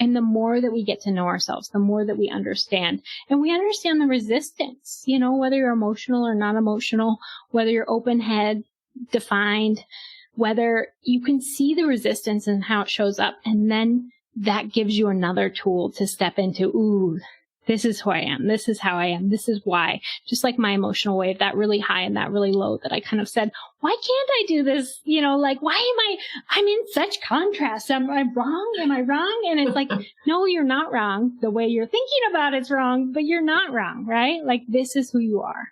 And the more that we get to know ourselves, the more that we understand. And we understand the resistance, whether you're emotional or not emotional, whether you're open head, defined, whether you can see the resistance and how it shows up. And then that gives you another tool to step into, ooh, this is who I am. This is how I am. This is why. Just like my emotional wave, that really high and that really low that I kind of said, why can't I do this? Why I'm in such contrast. Am I wrong? Am I wrong? And it's like, no, you're not wrong. The way you're thinking about it's wrong, but you're not wrong, right? Like, this is who you are.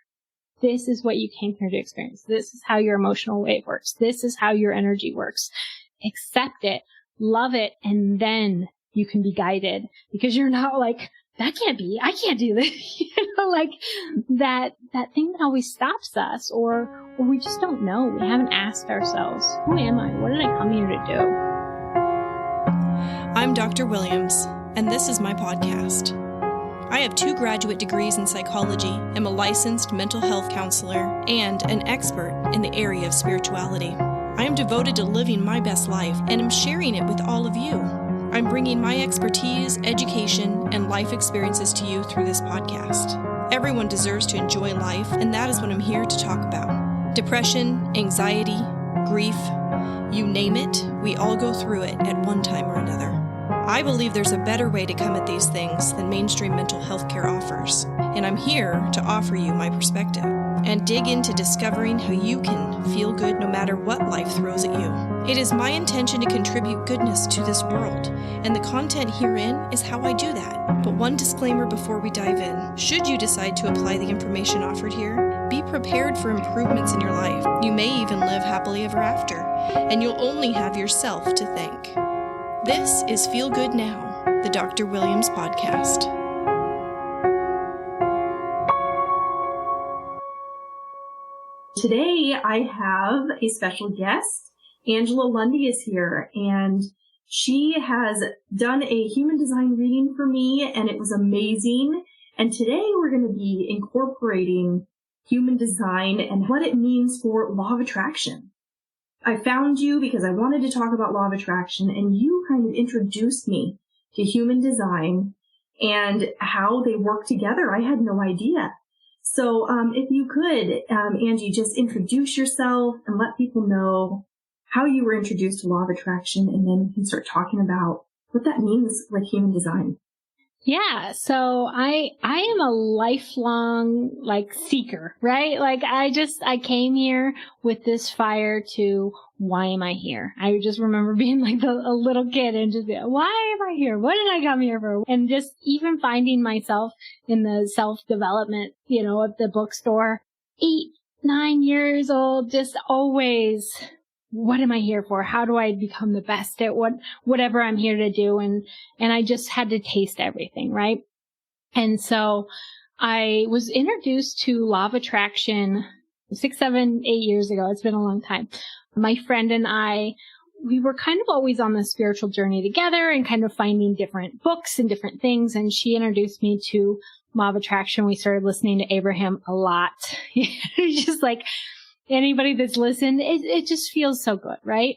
This is what you came here to experience. This is how your emotional wave works. This is how your energy works. Accept it, love it, and then you can be guided, because you're not like, that can't be, I can't do this, like that thing that always stops us, or we just don't know. We haven't asked ourselves, who am I? What did I come here to do? I'm Dr. Williams, and this is my podcast. I have 2 graduate degrees in psychology, am a licensed mental health counselor, and an expert in the area of spirituality. I am devoted to living my best life and am sharing it with all of you. I'm bringing my expertise, education, and life experiences to you through this podcast. Everyone deserves to enjoy life, and that is what I'm here to talk about. Depression, anxiety, grief, you name it, we all go through it at one time or another. I believe there's a better way to come at these things than mainstream mental health care offers, and I'm here to offer you my perspective and dig into discovering how you can feel good no matter what life throws at you. It is my intention to contribute goodness to this world, and the content herein is how I do that. But one disclaimer before we dive in: should you decide to apply the information offered here, be prepared for improvements in your life. You may even live happily ever after, and you'll only have yourself to thank. This is Feel Good Now, the Dr. Williams podcast. Today I have a special guest. Angela Lundy is here, and she has done a human design reading for me, and it was amazing. And today we're going to be incorporating human design and what it means for law of attraction. I found you because I wanted to talk about law of attraction, and you kind of introduced me to human design and how they work together. I had no idea. So if you could, Angie, just introduce yourself and let people know how you were introduced to law of attraction, and then we can start talking about what that means with human design. Yeah. So I am a lifelong, seeker, right? I came here with this fire to, why am I here? I just remember being a little kid and just, why am I here? What did I come here for? And just even finding myself in the self-development, at the bookstore, 8, 9 years old, just always, what am I here for? How do I become the best at whatever I'm here to do? And I just had to taste everything, right? And so I was introduced to law of attraction 6, 7, 8 years ago. It's been a long time. My friend and I, we were kind of always on the spiritual journey together and kind of finding different books and different things. And she introduced me to law of attraction. We started listening to Abraham a lot. Just anybody that's listened, it just feels so good, right?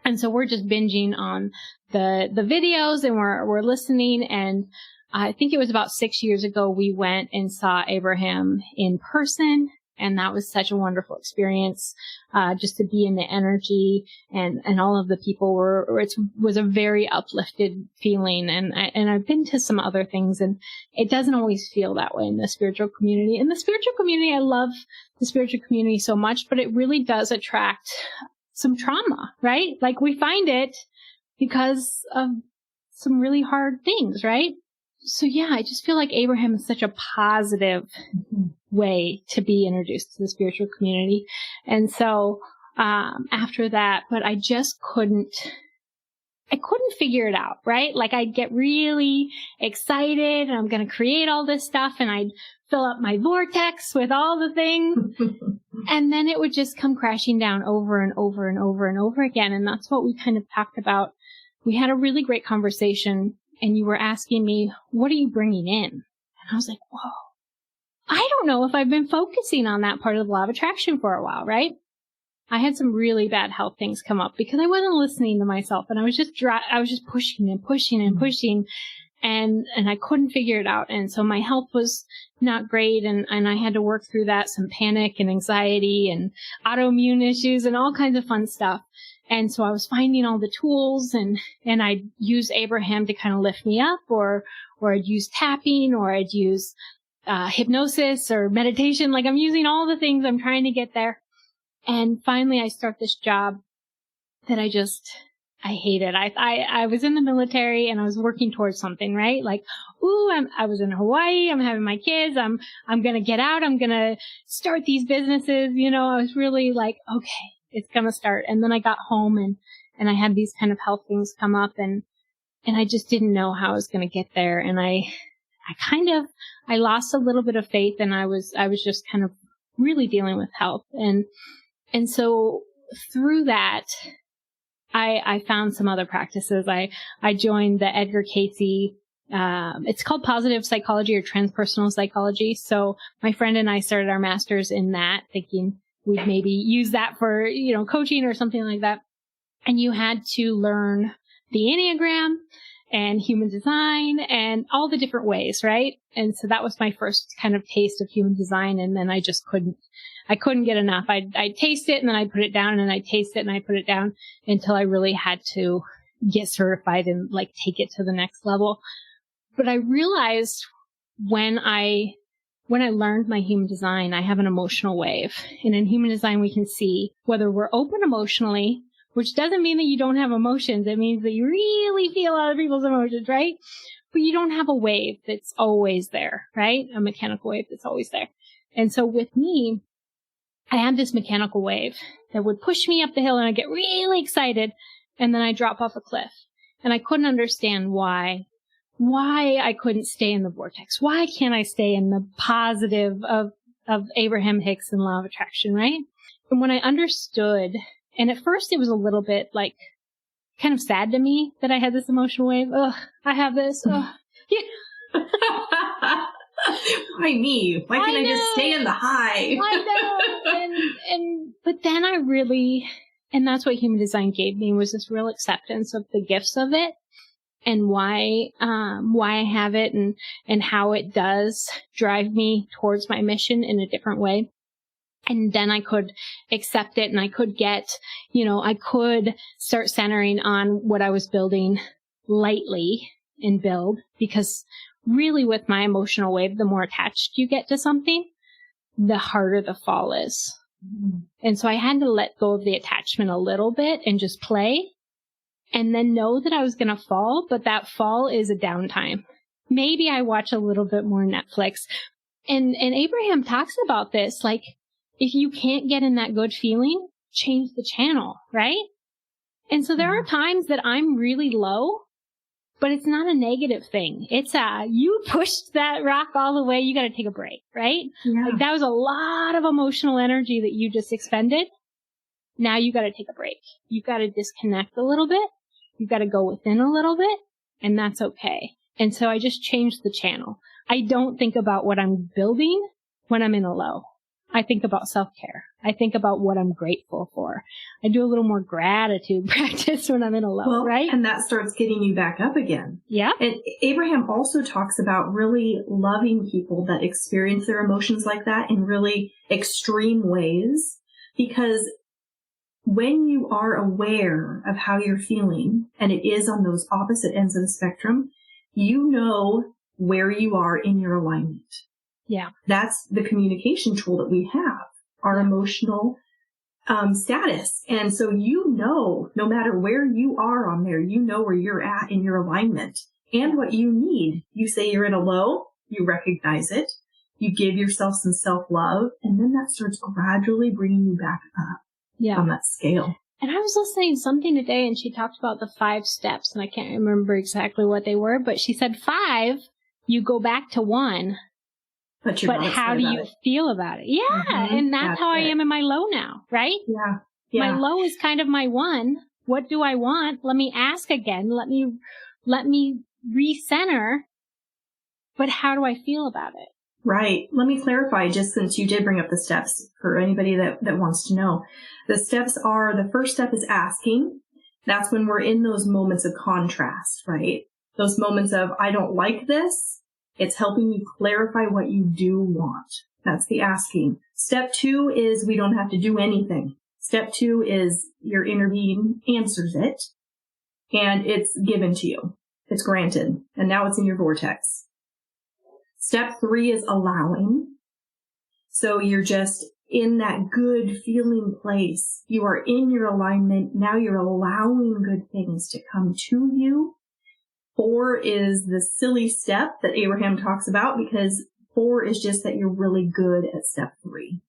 And so we're just binging on the videos, and we're listening. And I think it was about 6 years ago we went and saw Abraham in person. And that was such a wonderful experience, just to be in the energy, and all of the people was a very uplifted feeling. And I've been to some other things, and it doesn't always feel that way in the spiritual community. In the spiritual community, I love the spiritual community so much, but it really does attract some trauma, right? We find it because of some really hard things, right? So yeah, I just feel like Abraham is such a positive way to be introduced to the spiritual community. And so, after that, but I just couldn't figure it out, right? I'd get really excited and I'm going to create all this stuff, and I'd fill up my vortex with all the things. And then it would just come crashing down over and over and over and over again. And that's what we kind of talked about. We had a really great conversation, and you were asking me, what are you bringing in? And I was like, whoa, I don't know if I've been focusing on that part of the law of attraction for a while, right? I had some really bad health things come up because I wasn't listening to myself, and I was just pushing and pushing and pushing, and I couldn't figure it out. And so my health was not great, and I had to work through that, some panic and anxiety and autoimmune issues and all kinds of fun stuff. And so I was finding all the tools, and I'd use Abraham to kind of lift me up, or I'd use tapping, or I'd use hypnosis or meditation. Like, I'm using all the things. I'm trying to get there. And finally I start this job that I hated. I was in the military and I was working towards something, right? Like, I was in Hawaii. I'm having my kids. I'm going to get out. I'm going to start these businesses. You know, I was really like, okay, it's going to start. And then I got home and I had these kind of health things come up, and I just didn't know how I was going to get there. And I lost a little bit of faith, and I was just kind of really dealing with health. And so through that, I found some other practices. I joined the Edgar Casey, it's called positive psychology or transpersonal psychology. So my friend and I started our masters in that, thinking we'd maybe use that for, you know, coaching or something like that. And you had to learn the Enneagram and human design and all the different ways, right? And so that was my first kind of taste of human design. And then I just couldn't get enough. I'd taste it and then I'd put it down, and I'd taste it and I'd put it down until I really had to get certified and like take it to the next level. But I realized when I learned my human design, I have an emotional wave. And in human design, we can see whether we're open emotionally, which doesn't mean that you don't have emotions. It means that you really feel other people's emotions, right? But you don't have a wave that's always there, right? A mechanical wave that's always there. And so with me, I had this mechanical wave that would push me up the hill, and I'd get really excited, and then I'd drop off a cliff. And I couldn't understand why I couldn't stay in the vortex. Why can't I stay in the positive of Abraham Hicks and law of attraction, right? And when I understood, and at first it was a little bit like kind of sad to me that I had this emotional wave. Ugh, I have this. Ugh. Yeah. Why me? Why can't I just stay in the high? I know. But then and that's what human design gave me, was this real acceptance of the gifts of it, and why I have it, and how it does drive me towards my mission in a different way. And then I could accept it, and I could I could start centering on what I was building lightly and build, because really with my emotional wave, the more attached you get to something, the harder the fall is. Mm-hmm. And so I had to let go of the attachment a little bit and just play, and then know that I was going to fall, but that fall is a downtime. Maybe I watch a little bit more Netflix. And Abraham talks about this, like, if you can't get in that good feeling, change the channel, right? And so there are times that I'm really low, but it's not a negative thing. It's you pushed that rock all the way, you got to take a break, right? Yeah. Like, that was a lot of emotional energy that you just expended. Now you got to take a break. You've got to disconnect a little bit. You've got to go within a little bit, and that's okay. And so I just changed the channel. I don't think about what I'm building when I'm in a low. I think about self-care. I think about what I'm grateful for. I do a little more gratitude practice when I'm in a low, right? And that starts getting you back up again. Yeah. And Abraham also talks about really loving people that experience their emotions like that in really extreme ways, because when you are aware of how you're feeling, and it is on those opposite ends of the spectrum, you know where you are in your alignment. Yeah. That's the communication tool that we have, our emotional status. And so no matter where you are on there, you know where you're at in your alignment and what you need. You say you're in a low, you recognize it, you give yourself some self-love, and then that starts gradually bringing you back up on that scale. And I was listening to something today, and she talked about the 5 steps, and I can't remember exactly what they were, but she said 5, you go back to 1. But how do you feel about it? Yeah. Mm-hmm. And that's how I am in my low now, right? Yeah. My low is kind of my 1. What do I want? Let me ask again. Let me recenter. But how do I feel about it? Right. Let me clarify, just since you did bring up the steps for anybody that wants to know. The steps are, the first step is asking. That's when we're in those moments of contrast, right? Those moments of, I don't like this. It's helping you clarify what you do want. That's the asking. Step 2 is we don't have to do anything. Step 2 is your inner being answers it, and it's given to you. It's granted, and now it's in your vortex. Step 3 is allowing. So you're just in that good feeling place. You are in your alignment. Now you're allowing good things to come to you. 4 is the silly step that Abraham talks about, because 4 is just that you're really good at step 3.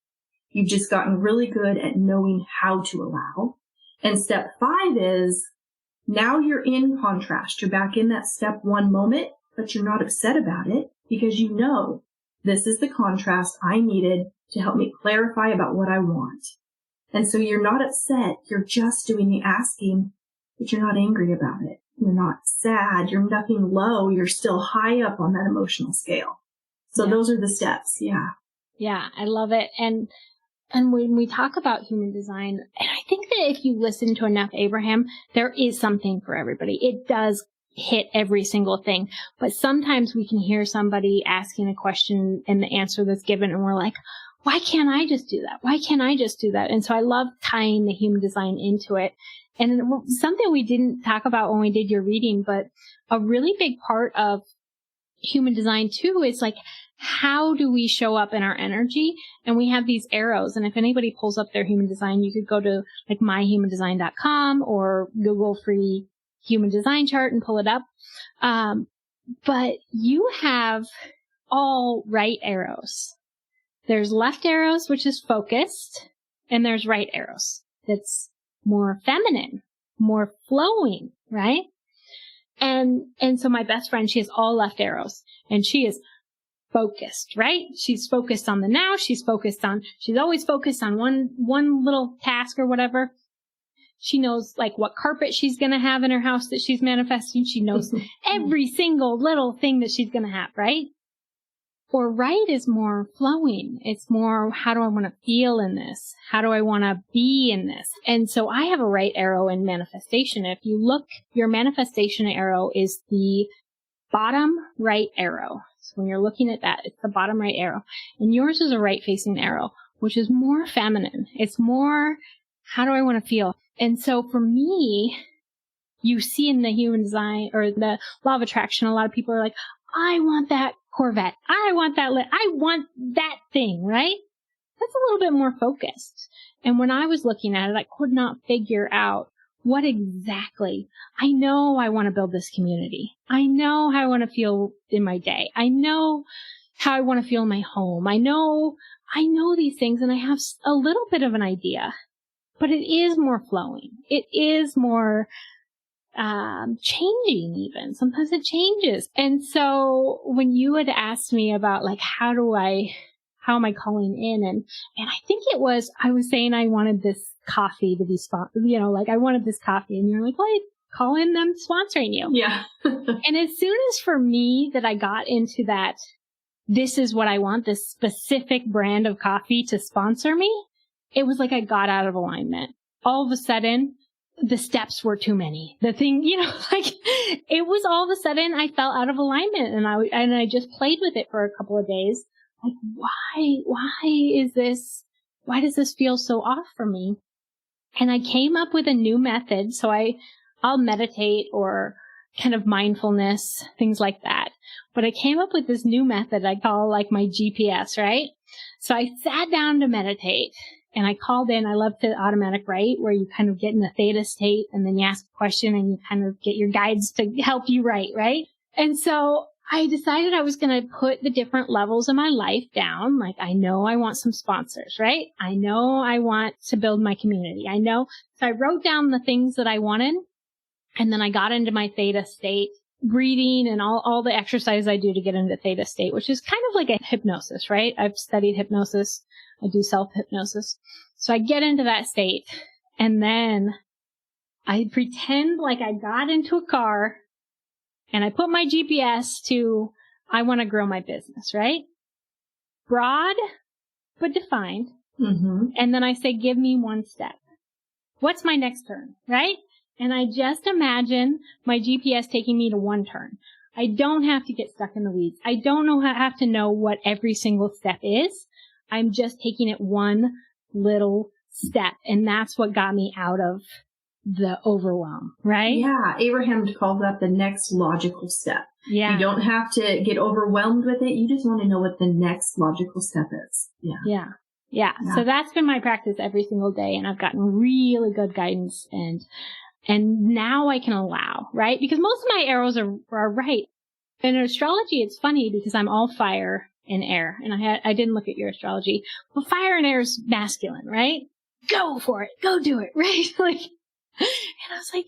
You've just gotten really good at knowing how to allow. And step 5 is now you're in contrast. You're back in that step 1 moment, but you're not upset about it because you know this is the contrast I needed to help me clarify about what I want. And so you're not upset. You're just doing the asking, but you're not angry about it. You're not sad. You're nothing low. You're still high up on that emotional scale. So those are the steps. Yeah. Yeah, I love it. And when we talk about human design, and I think that if you listen to enough Abraham, there is something for everybody. It does hit every single thing. But sometimes we can hear somebody asking a question and the answer that's given, and we're like, why can't I just do that? Why can't I just do that? And so I love tying the human design into it. And something we didn't talk about when we did your reading, but a really big part of human design too is like, how do we show up in our energy? And we have these arrows. And if anybody pulls up their human design, you could go to like myhumandesign.com or Google free human design chart and pull it up. But you have all right arrows. There's left arrows, which is focused, and there's right arrows. That's more feminine, more flowing, right? And so my best friend, she has all left arrows, and she is focused, right? She's focused on the now. She's always focused on one little task or whatever. She knows like what carpet she's going to have in her house that she's manifesting. She knows every single little thing that she's going to have, right? Or right is more flowing. It's more, how do I want to feel in this? How do I want to be in this? And so I have a right arrow in manifestation. If you look, your manifestation arrow is the bottom right arrow. So when you're looking at that, it's the bottom right arrow. And yours is a right facing arrow, which is more feminine. It's more, how do I want to feel? And so for me, you see in the human design or the law of attraction, a lot of people are like, I want that Corvette. I want that thing, right? That's a little bit more focused. And when I was looking at it, I could not figure out what exactly. I know I want to build this community. I know how I want to feel in my day. I know how I want to feel in my home. I know these things, and I have a little bit of an idea, but it is more flowing. It is more changing even. Sometimes it changes. And so when you had asked me about like, how am I calling in? And I think I was saying I wanted this coffee to be I wanted this coffee, and you're like, well, call in them sponsoring you. Yeah. And as soon as for me that I got into that, this is what I want, this specific brand of coffee to sponsor me, it was like I got out of alignment. All of a sudden, the steps were too many. The thing, it was all of a sudden I fell out of alignment, and I just played with it for a couple of days. Like, why does this feel so off for me? And I came up with a new method. So I'll meditate or kind of mindfulness, things like that. But I came up with this new method I call like my GPS, right? So I sat down to meditate. And I called in, I love the automatic write, where you kind of get in the theta state and then you ask a question and you kind of get your guides to help you write, right? And so I decided I was going to put the different levels of my life down. Like, I know I want some sponsors, right? I know I want to build my community. I know. So I wrote down the things that I wanted, and then I got into my theta state, breathing and all the exercise I do to get into theta state, which is kind of like a hypnosis, right? I've studied hypnosis. I do self-hypnosis. So I get into that state, and then I pretend like I got into a car, and I put my GPS to, I want to grow my business, right? broad but defined. Mm-hmm. And then I say, give me one step. What's my next turn, right? And I just imagine my GPS taking me to one turn. I don't have to get stuck in the weeds. I don't have to know what every single step is. I'm just taking it one little step. And that's what got me out of the overwhelm, right? Yeah. Abraham called that the next logical step. Yeah. You don't have to get overwhelmed with it. You just want to know what the next logical step is. Yeah. Yeah. So that's been my practice every single day. And I've gotten really good guidance and now I can allow, right? Because most of my arrows are right. In astrology, it's funny because I'm all fire and air. And I didn't look at your astrology, but fire and air is masculine, right? Go for it. Go do it, right? And I was like,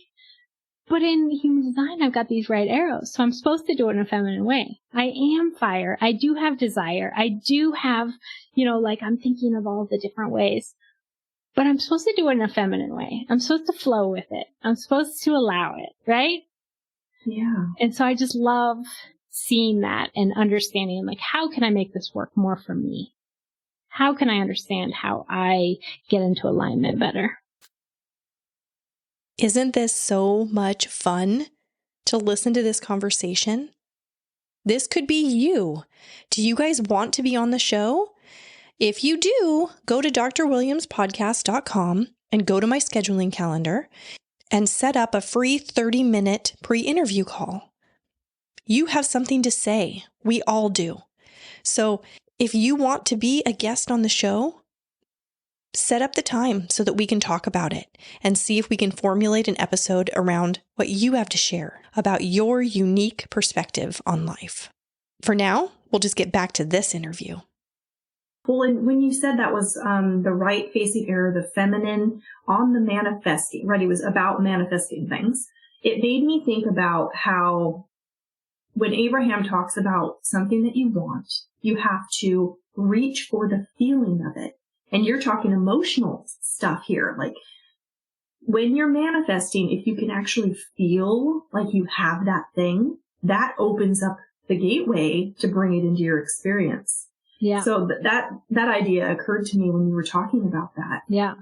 but in human design, I've got these right arrows. So I'm supposed to do it in a feminine way. I am fire. I do have desire. I do have, I'm thinking of all the different ways, but I'm supposed to do it in a feminine way. I'm supposed to flow with it. I'm supposed to allow it, right? Yeah. And so I just love seeing that and understanding, how can I make this work more for me? How can I understand how I get into alignment better? Isn't this so much fun to listen to this conversation? This could be you. Do you guys want to be on the show? If you do, go to drwilliamspodcast.com and go to my scheduling calendar and set up a free 30-minute pre-interview call. You have something to say. We all do. So if you want to be a guest on the show, set up the time so that we can talk about it and see if we can formulate an episode around what you have to share about your unique perspective on life. For now, we'll just get back to this interview. Well, and when you said that was the right facing arrow, the feminine on the manifesting, right? It was about manifesting things. It made me think about how when Abraham talks about something that you want, you have to reach for the feeling of it. And you're talking emotional stuff here. Like when you're manifesting, if you can actually feel like you have that thing, that opens up the gateway to bring it into your experience. Yeah. So that idea occurred to me when you were talking about that. Yeah.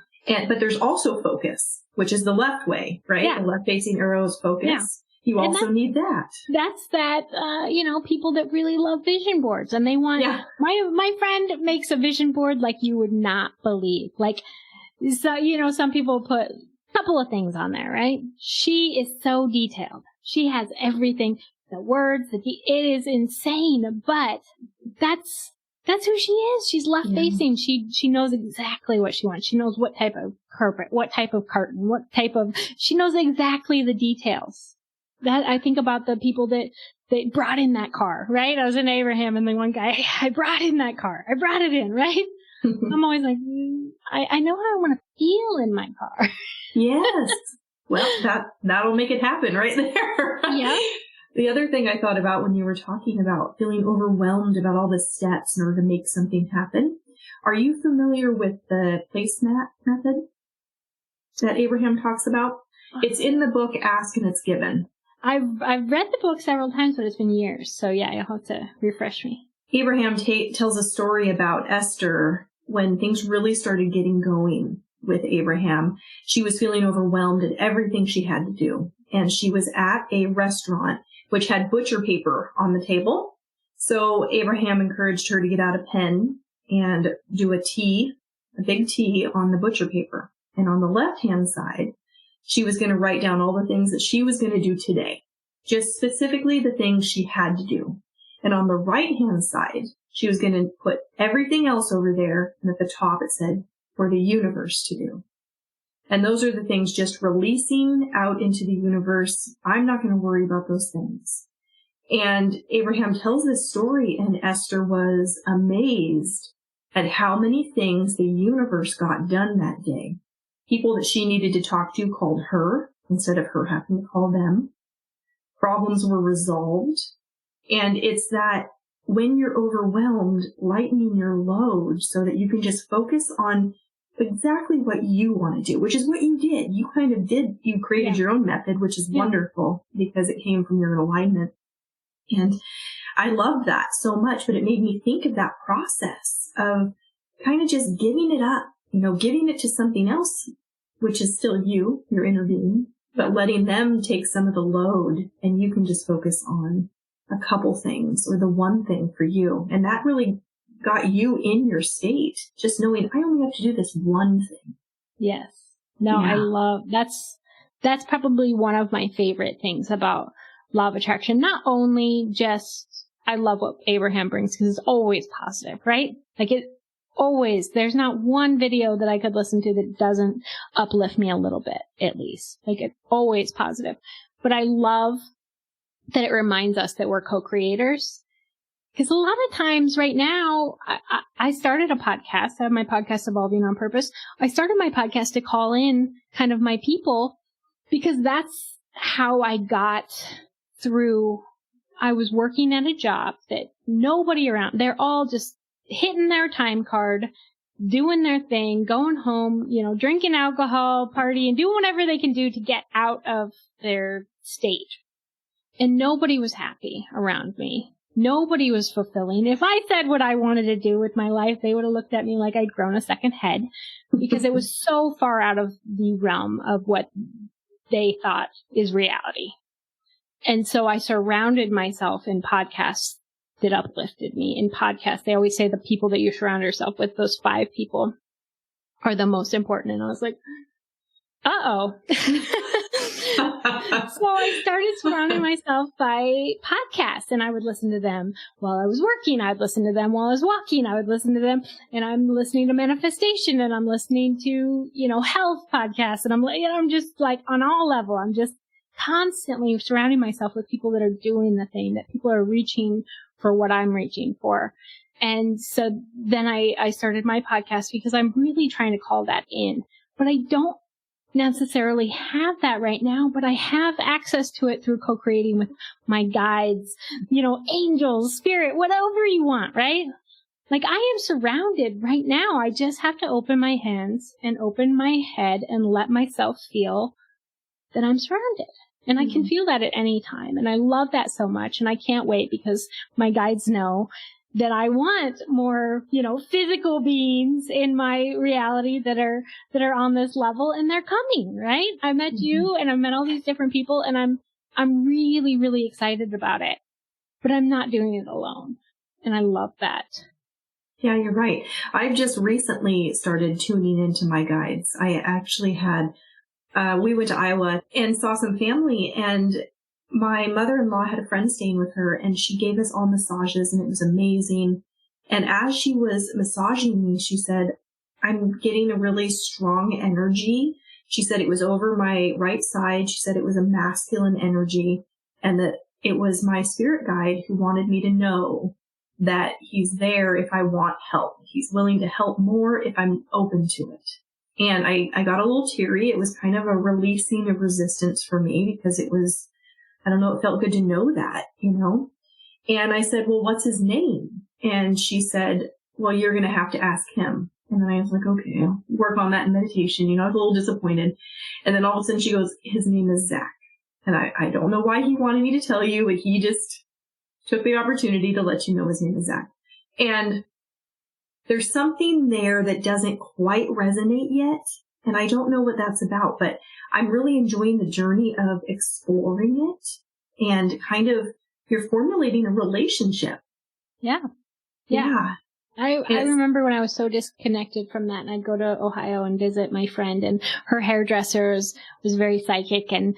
But there's also focus, which is the left way, right? Yeah. The left facing arrows focus. Yeah. You also need that. That's that, people that really love vision boards and they want, my friend makes a vision board like you would not believe. So, some people put a couple of things on there, right? She is so detailed. She has everything, the words, it is insane, but that's who she is. She's left facing. She knows exactly what she wants. She knows what type of carpet, what type of curtain, she knows exactly the details. That I think about the people that brought in that car, right? I was in Abraham and the one guy, I brought in that car. I brought it in, right? I'm always like, I know how I want to feel in my car. Yes. Well, that'll make it happen right there. Yeah. The other thing I thought about when you were talking about feeling overwhelmed about all the steps in order to make something happen, are you familiar with the placemat method that Abraham talks about? It's in the book Ask and It's Given. I've read the book several times, but it's been years. So yeah, you'll have to refresh me. Abraham tells a story about Esther when things really started getting going with Abraham. She was feeling overwhelmed at everything she had to do. And she was at a restaurant which had butcher paper on the table. So Abraham encouraged her to get out a pen and do a big T on the butcher paper. And on the left-hand side, she was going to write down all the things that she was going to do today, just specifically the things she had to do. And on the right-hand side, she was going to put everything else over there. And at the top, it said, for the universe to do. And those are the things just releasing out into the universe. I'm not going to worry about those things. And Abraham tells this story, and Esther was amazed at how many things the universe got done that day. People that she needed to talk to called her instead of her having to call them. Problems were resolved. And it's that when you're overwhelmed, lightening your load so that you can just focus on exactly what you want to do, which is what you did. You created your own method, which is wonderful because it came from your alignment. And I loved that so much, but it made me think of that process of kind of just giving it up, giving it to something else, which is still your inner being, but letting them take some of the load, and you can just focus on a couple things or the one thing for you. And that really got you in your state, just knowing I only have to do this one thing. Yes. No, yeah. I love, that's probably one of my favorite things about law of attraction. Not only just, I love what Abraham brings because it's always positive, right? Like there's not one video that I could listen to that doesn't uplift me a little bit, at least. Like it's always positive. But I love that it reminds us that we're co-creators. Because a lot of times right now, I started a podcast. I have my podcast Evolving on Purpose. I started my podcast to call in kind of my people because that's how I got through. I was working at a job that nobody around, they're all just hitting their time card, doing their thing, going home, drinking alcohol, partying, doing whatever they can do to get out of their stage. And nobody was happy around me. Nobody was fulfilling. If I said what I wanted to do with my life, they would have looked at me like I'd grown a second head because it was so far out of the realm of what they thought is reality. And so I surrounded myself in podcasts that uplifted me. In podcasts, they always say the people that you surround yourself with, those 5 people, are the most important. And I was like, uh-oh. So I started surrounding myself by podcasts, and I would listen to them while I was working. I'd listen to them while I was walking. I would listen to them, and I'm listening to manifestation, and I'm listening to, health podcasts, and I'm just like on all level. I'm just constantly surrounding myself with people that are doing the thing, that people are reaching for what I'm reaching for. And so then I started my podcast because I'm really trying to call that in, but I don't necessarily have that right now, but I have access to it through co-creating with my guides, angels, spirit, whatever you want, right? Like I am surrounded right now. I just have to open my hands and open my head and let myself feel that I'm surrounded. And I can feel that at any time. And I love that so much. And I can't wait because my guides know that I want more, physical beings in my reality that are on this level, and they're coming, right? I met you and I've met all these different people, and I'm really, really excited about it, but I'm not doing it alone. And I love that. Yeah, you're right. I've just recently started tuning into my guides. I actually we went to Iowa and saw some family, and my mother-in-law had a friend staying with her, and she gave us all massages, and it was amazing. And as she was massaging me, she said, I'm getting a really strong energy. She said it was over my right side. She said it was a masculine energy, and that it was my spirit guide who wanted me to know that he's there if I want help. He's willing to help more if I'm open to it. And I got a little teary. It was kind of a releasing of resistance for me because it was, I don't know, it felt good to know that, And I said, well, what's his name? And she said, well, you're going to have to ask him. And then I was like, okay, I'll work on that in meditation. I was a little disappointed. And then all of a sudden she goes, his name is Zach. And I don't know why he wanted me to tell you, but he just took the opportunity to let you know his name is Zach. And there's something there that doesn't quite resonate yet. And I don't know what that's about, but I'm really enjoying the journey of exploring it and kind of, you're formulating a relationship. Yeah. I remember when I was so disconnected from that, and I'd go to Ohio and visit my friend, and her hairdresser was very psychic, and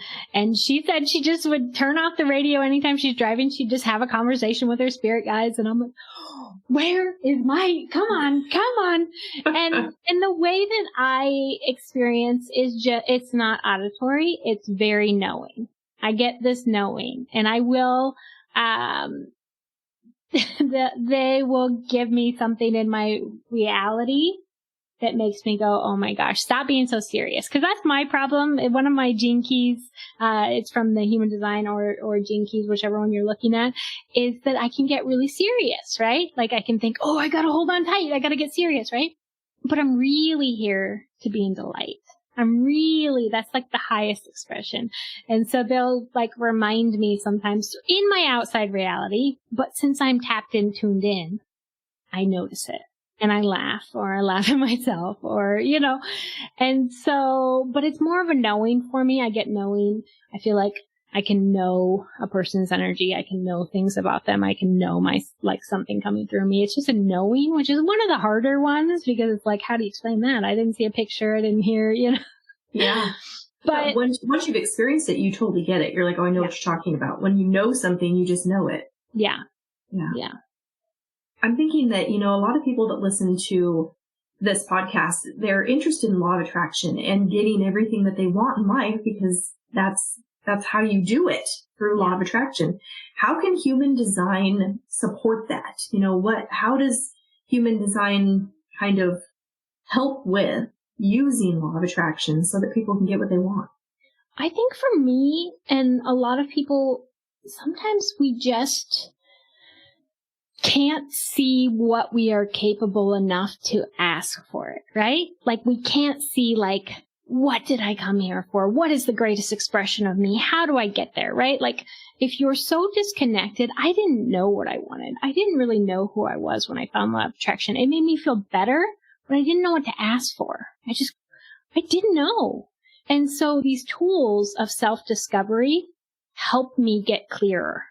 she said she just would turn off the radio anytime she's driving. She'd just have a conversation with her spirit guides, and I'm like, where is come on. And the way that I experience is it's not auditory, it's very knowing. I get this knowing, and I will, they will give me something in my reality that makes me go, oh my gosh, stop being so serious. Cause that's my problem. One of my gene keys, it's from the human design or gene keys, whichever one you're looking at, is that I can get really serious, right? Like I can think, oh, I gotta hold on tight. I gotta get serious, right? But I'm really here to be in delight. That's like the highest expression. And so they'll like remind me sometimes in my outside reality, but since I'm tapped in, tuned in, I notice it and I laugh at myself and so, but it's more of a knowing for me. I get knowing. I feel like I can know a person's energy. I can know things about them. I can know something coming through me. It's just a knowing, which is one of the harder ones because it's like, how do you explain that? I didn't see a picture. I didn't hear, Yeah. But once you've experienced it, you totally get it. You're like, oh, I know what you're talking about. When you know something, you just know it. Yeah. Yeah. Yeah. I'm thinking that, a lot of people that listen to this podcast, they're interested in law of attraction and getting everything that they want in life because that's how you do it through law of attraction. How can human design support that? How does human design kind of help with using law of attraction so that people can get what they want? I think for me and a lot of people, sometimes we just can't see what we are capable enough to ask for it, right? Like we can't see what did I come here for? What is the greatest expression of me? How do I get there, right? Like if you're so disconnected, I didn't know what I wanted. I didn't really know who I was when I found law of attraction. It made me feel better, but I didn't know what to ask for. I didn't know. And so these tools of self-discovery helped me get clearer.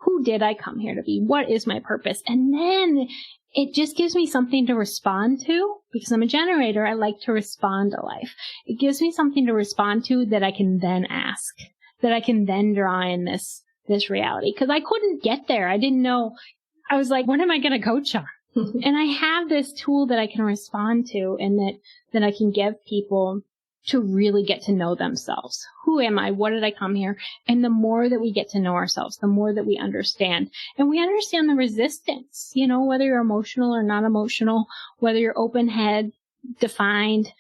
Who did I come here to be? What is my purpose? And then it just gives me something to respond to because I'm a generator. I like to respond to life. It gives me something to respond to that I can then ask, that I can then draw in this reality. Cause I couldn't get there. I didn't know. I was like, what am I going to coach on? And I have this tool that I can respond to and that I can give people to really get to know themselves. Who am I? What did I come here? And the more that we get to know ourselves, the more that we understand. And we understand the resistance, whether you're emotional or not emotional, whether you're open head, defined,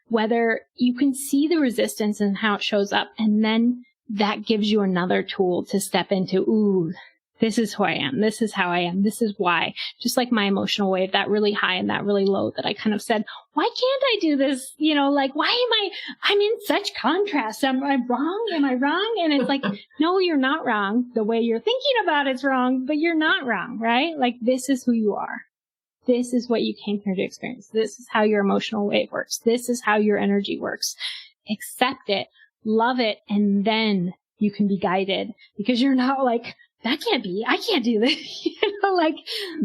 whether you can see the resistance and how it shows up. And then that gives you another tool to step into, ooh, this is who I am. This is how I am. This is why. Just like my emotional wave, that really high and that really low that I kind of said, why can't I do this? Why I'm in such contrast. Am I wrong? Am I wrong? And it's like, no, you're not wrong. The way you're thinking about it's wrong, but you're not wrong, right? Like this is who you are. This is what you came here to experience. This is how your emotional wave works. This is how your energy works. Accept it, love it, and then you can be guided because you're not like, that can't be, I can't do this,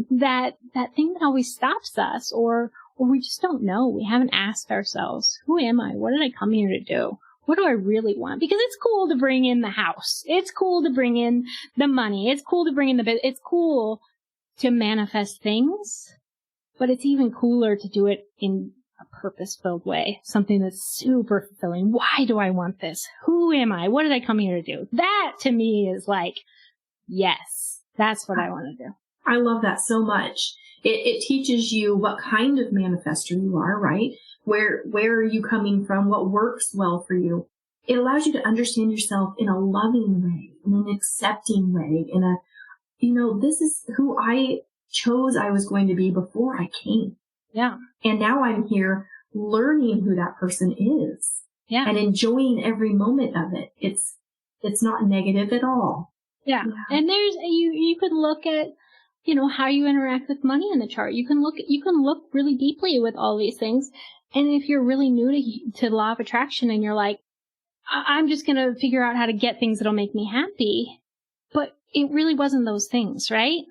that thing that always stops us or we just don't know. We haven't asked ourselves, who am I? What did I come here to do? What do I really want? Because it's cool to bring in the house. It's cool to bring in the money. It's cool to bring in it's cool to manifest things, but it's even cooler to do it in a purpose-filled way, something that's super fulfilling. Why do I want this? Who am I? What did I come here to do? That to me is like, yes, that's what I want to do. I love that so much. It teaches you what kind of manifestor you are, right? Where are you coming from? What works well for you? It allows you to understand yourself in a loving way, in an accepting way, this is who I chose I was going to be before I came. Yeah. And now I'm here learning who that person is. Yeah. And enjoying every moment of it. It's not negative at all. Yeah. And there's, you could look at, how you interact with money in the chart. You can look really deeply with all these things. And if you're really new to the law of attraction and you're like, I'm just going to figure out how to get things that'll make me happy. But it really wasn't those things, right?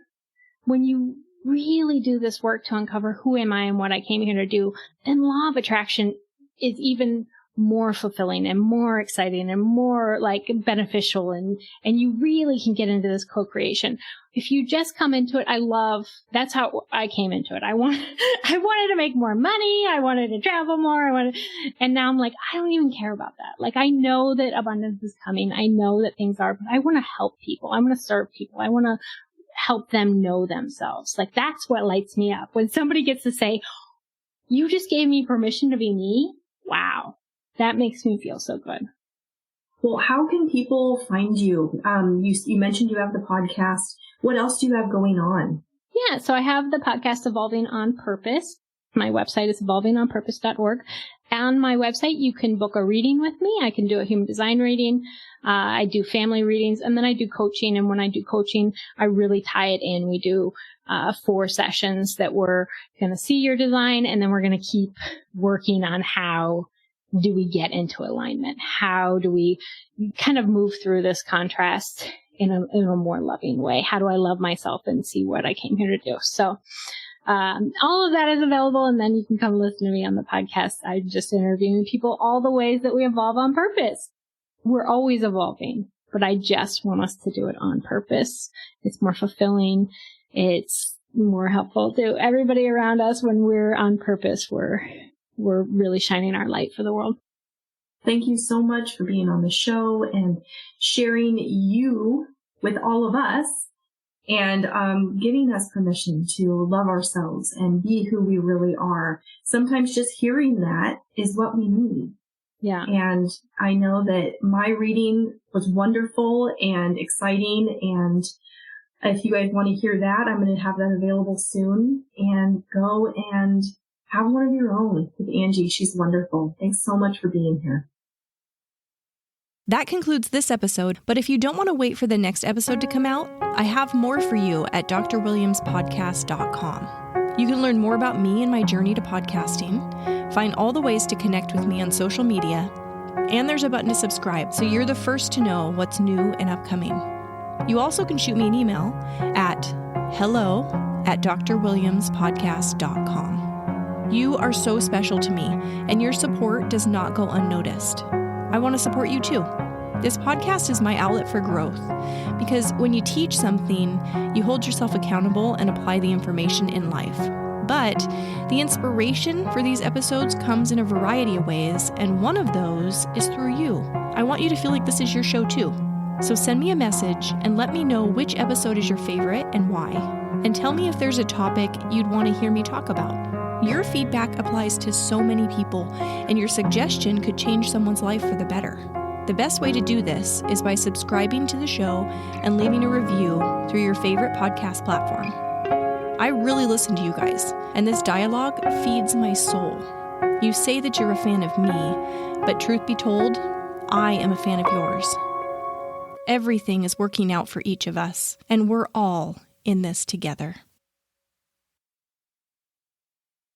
When you really do this work to uncover who am I and what I came here to do, then law of attraction is even more fulfilling and more exciting and more beneficial and you really can get into this co-creation. If you just come into it, that's how I came into it. I wanted to make more money. I wanted to travel more. And now I'm like, I don't even care about that. I know that abundance is coming. I know that things are, but I want to help people. I want to serve people. I want to help them know themselves. That's what lights me up. When somebody gets to say, you just gave me permission to be me. Wow. That makes me feel so good. Well, how can people find you? You mentioned you have the podcast. What else do you have going on? Yeah, so I have the podcast Evolving on Purpose. My website is evolvingonpurpose.org. on my website, you can book a reading with me. I can do a human design reading. I do family readings, and then I do coaching. And when I do coaching, I really tie it in. We do 4 sessions that we're going to see your design, and then we're going to keep working on how do we get into alignment? How do we kind of move through this contrast in a more loving way? How do I love myself and see what I came here to do? So all of that is available, and then you can come listen to me on the podcast. I'm just interviewing people all the ways that we evolve on purpose. We're always evolving, but I just want us to do it on purpose. It's more fulfilling. It's more helpful to everybody around us when we're on purpose. We're really shining our light for the world. Thank you so much for being on the show and sharing you with all of us and giving us permission to love ourselves and be who we really are. Sometimes just hearing that is what we need. Yeah. And I know that my reading was wonderful and exciting. And if you guys want to hear that, I'm going to have that available soon. And go and have one of your own with Angie. She's wonderful. Thanks so much for being here. That concludes this episode, but if you don't want to wait for the next episode to come out, I have more for you at drwilliamspodcast.com. You can learn more about me and my journey to podcasting, find all the ways to connect with me on social media, and there's a button to subscribe so you're the first to know what's new and upcoming. You also can shoot me an email at hello@drwilliamspodcast.com. You are so special to me, and your support does not go unnoticed. I want to support you too. This podcast is my outlet for growth, because when you teach something, you hold yourself accountable and apply the information in life. But the inspiration for these episodes comes in a variety of ways, and one of those is through you. I want you to feel like this is your show too. So send me a message and let me know which episode is your favorite and why. And tell me if there's a topic you'd want to hear me talk about. Your feedback applies to so many people, and your suggestion could change someone's life for the better. The best way to do this is by subscribing to the show and leaving a review through your favorite podcast platform. I really listen to you guys, and this dialogue feeds my soul. You say that you're a fan of me, but truth be told, I am a fan of yours. Everything is working out for each of us, and we're all in this together.